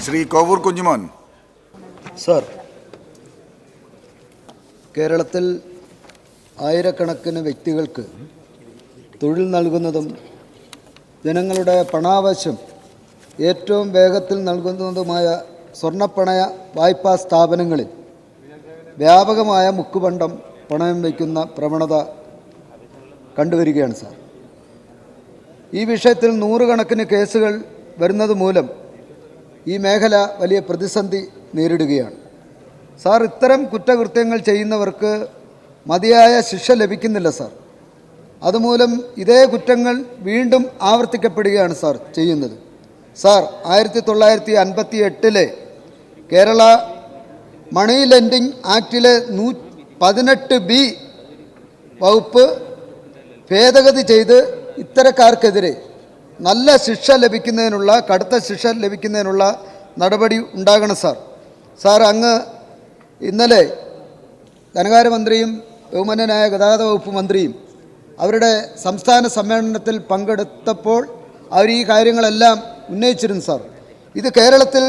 Shri Kovoor Kunjumon. Sir, കേരളത്തിൽ ആയിരക്കണക്കിന് വ്യക്തികൾക്ക് തൊഴിൽ നൽകുന്നതും ജനങ്ങളുടെ പണാവശ്യം ഏറ്റവും വേഗത്തിൽ നൽകുന്നതുമായ സ്വർണ്ണപ്പണയ വായ്പാ സ്ഥാപനങ്ങളിൽ വ്യാപകമായ മുക്കുപണ്ടം പണയം വയ്ക്കുന്ന പ്രവണത കണ്ടുവരികയാണ് സാർ. ഈ വിഷയത്തിൽ നൂറുകണക്കിന് കേസുകൾ വരുന്നത് മൂലം ഈ മേഖല വലിയ പ്രതിസന്ധി നേരിടുകയാണ് സാർ. ഇത്തരം കുറ്റകൃത്യങ്ങൾ ചെയ്യുന്നവർക്ക് മതിയായ ശിക്ഷ ലഭിക്കുന്നില്ല സാർ. അതുമൂലം ഇതേ കുറ്റങ്ങൾ വീണ്ടും ആവർത്തിക്കപ്പെടുകയാണ് സാർ ചെയ്യുന്നത്. സാർ, 1958 കേരള മണി ലെൻഡിംഗ് ആക്ടിലെ 18B വകുപ്പ് ഭേദഗതി ചെയ്ത് ഇത്തരക്കാർക്കെതിരെ നല്ല ശിക്ഷ ലഭിക്കുന്നതിനുള്ള, കടുത്ത ശിക്ഷ ലഭിക്കുന്നതിനുള്ള നടപടി ഉണ്ടാകണം സാർ. സാർ, അങ്ങ് ഇന്നലെ ധനകാര്യമന്ത്രിയും ബഹുമാന്യനായ ഗതാഗത വകുപ്പ് മന്ത്രിയും അവരുടെ സംസ്ഥാന സമ്മേളനത്തിൽ പങ്കെടുത്തപ്പോൾ അവർ ഈ കാര്യങ്ങളെല്ലാം ഉന്നയിച്ചിരുന്നു സാർ. ഇത് കേരളത്തിൽ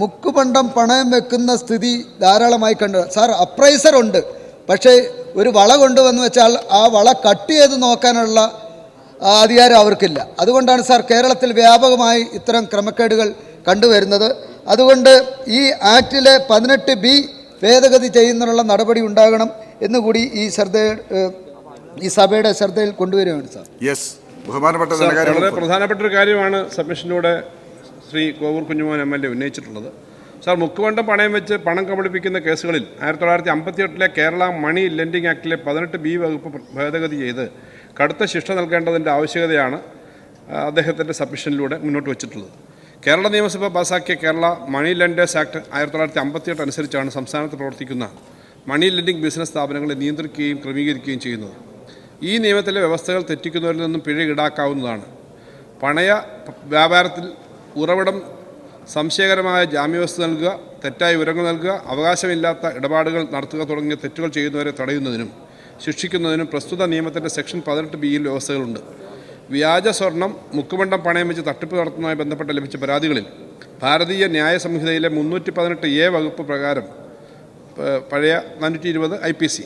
മുക്കുപണ്ടം പണയം വെക്കുന്ന സ്ഥിതി ധാരാളമായി കണ്ടു സാർ. അപ്രൈസറുണ്ട്, പക്ഷേ ഒരു വള കൊണ്ടുവന്ന് വെച്ചാൽ ആ വള കട്ട് ചെയ്ത് നോക്കാനുള്ള അധികാരം അവർക്കില്ല. അതുകൊണ്ടാണ് സാർ കേരളത്തിൽ വ്യാപകമായി ഇത്തരം ക്രമക്കേടുകൾ കണ്ടുവരുന്നത്. അതുകൊണ്ട് ഈ ആക്ടിലെ 18B ഭേദഗതി ചെയ്യുന്നതിനുള്ള നടപടി ഉണ്ടാകണം എന്നുകൂടി ഈ സഭയുടെ ശ്രദ്ധയിൽ കൊണ്ടുവരികയാണ് സാർ. വളരെ പ്രധാനപ്പെട്ട ഒരു കാര്യമാണ് സബ്മിഷനിലൂടെ ശ്രീ കോവൂർ കുഞ്ഞുമോൻ MLA ഉന്നയിച്ചിട്ടുള്ളത്. സാർ, മുക്കുപണ്ടം പണയം വെച്ച് പണം കബളിപ്പിക്കുന്ന കേസുകളിൽ 1958 കേരള മണി ലെൻഡിംഗ് ആക്ടിലെ 18B വകുപ്പ് ഭേദഗതി ചെയ്ത് കടുത്ത ശിക്ഷ നൽകേണ്ടതിൻ്റെ ആവശ്യകതയാണ് അദ്ദേഹത്തിൻ്റെ സബ്മിഷനിലൂടെ മുന്നോട്ട് വച്ചിട്ടുള്ളത്. കേരള നിയമസഭ പാസാക്കിയ കേരള മണി ലെൻഡേഴ്സ് ആക്ട് 1958 അനുസരിച്ചാണ് സംസ്ഥാനത്ത് പ്രവർത്തിക്കുന്ന മണി ലെൻഡിംഗ് ബിസിനസ് സ്ഥാപനങ്ങളെ നിയന്ത്രിക്കുകയും ക്രമീകരിക്കുകയും ചെയ്യുന്നത്. ഈ നിയമത്തിലെ വ്യവസ്ഥകൾ തെറ്റിക്കുന്നവരിൽ നിന്നും പിഴ ഈടാക്കാവുന്നതാണ്. പണയ വ്യാപാരത്തിൽ ഉറവിടം സംശയകരമായ ജാമ്യവ്യവസ്ഥ നൽകുക, തെറ്റായ വിവരങ്ങൾ നൽകുക, അവകാശമില്ലാത്ത ഇടപാടുകൾ നടത്തുക തുടങ്ങിയ തെറ്റുകൾ ചെയ്യുന്നവരെ തടയുന്നതിനും ശിക്ഷിക്കുന്നതിനും പ്രസ്തുത നിയമത്തിൻ്റെ സെക്ഷൻ 18Bയിൽ വ്യവസ്ഥകളുണ്ട്. വ്യാജ സ്വർണം, മുക്കുപണ്ടം പണയം വെച്ച് തട്ടിപ്പ് നടത്തുന്നതുമായി ബന്ധപ്പെട്ട് ലഭിച്ച പരാതികളിൽ ഭാരതീയ ന്യായ സംഹിതയിലെ 318A വകുപ്പ് പ്രകാരം പഴയ 420 IPC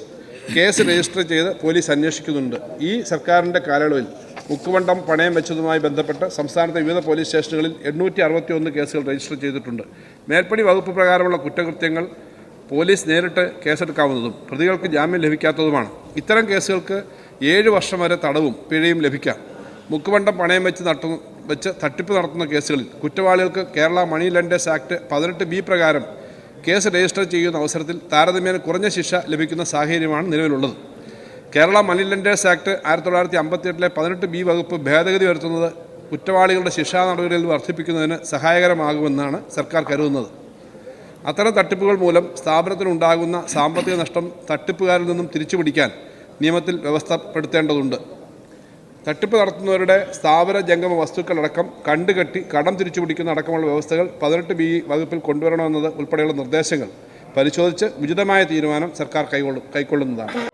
കേസ് രജിസ്റ്റർ ചെയ്ത് പോലീസ് അന്വേഷിക്കുന്നുണ്ട്. ഈ സർക്കാരിൻ്റെ കാലയളവിൽ മുക്കുപണ്ടം പണയം വെച്ചതുമായി ബന്ധപ്പെട്ട് സംസ്ഥാനത്തെ വിവിധ പോലീസ് സ്റ്റേഷനുകളിൽ 861 കേസുകൾ രജിസ്റ്റർ ചെയ്തിട്ടുണ്ട്. മേൽപ്പടി വകുപ്പ് പ്രകാരമുള്ള കുറ്റകൃത്യങ്ങൾ പോലീസ് നേരിട്ട് കേസെടുക്കാവുന്നതും പ്രതികൾക്ക് ജാമ്യം ലഭിക്കാത്തതുമാണ്. ഇത്തരം കേസുകൾക്ക് 7 വർഷം വരെ തടവും പിഴയും ലഭിക്കാം. മുക്കുപണ്ടം പണയം വെച്ച് തട്ടിപ്പ് നടത്തുന്ന കേസുകളിൽ കുറ്റവാളികൾക്ക് Kerala money lenders act 18B പ്രകാരം കേസ് രജിസ്റ്റർ ചെയ്യുന്ന അവസരത്തിൽ താരതമ്യേന കുറഞ്ഞ ശിക്ഷ ലഭിക്കുന്ന സാഹചര്യമാണ് നിലവിലുള്ളത്. Kerala money lenders act 1958 18B വകുപ്പ് ഭേദഗതി വരുത്തുന്നത് കുറ്റവാളികളുടെ ശിക്ഷാ നടപടികൾ വർദ്ധിപ്പിക്കുന്നതിന് സഹായകരമാകുമെന്നാണ് സർക്കാർ കരുതുന്നത്. അത്തരം തട്ടിപ്പുകൾ മൂലം സ്ഥാപനത്തിനുണ്ടാകുന്ന സാമ്പത്തിക നഷ്ടം തട്ടിപ്പുകാരിൽ നിന്നും തിരിച്ചുപിടിക്കാൻ നിയമത്തിൽ വ്യവസ്ഥപ്പെടുത്തേണ്ടതുണ്ട്. തട്ടിപ്പ് നടത്തുന്നവരുടെ സ്ഥാപന ജംഗമ വസ്തുക്കളടക്കം കണ്ടുകെട്ടി കടം തിരിച്ചുപിടിക്കുന്ന അടക്കമുള്ള വ്യവസ്ഥകൾ 18B വകുപ്പിൽ കൊണ്ടുവരണമെന്നത് ഉൾപ്പെടെയുള്ള നിർദ്ദേശങ്ങൾ പരിശോധിച്ച് ഉചിതമായ തീരുമാനം സർക്കാർ കൈക്കൊള്ളുന്നതാണ്.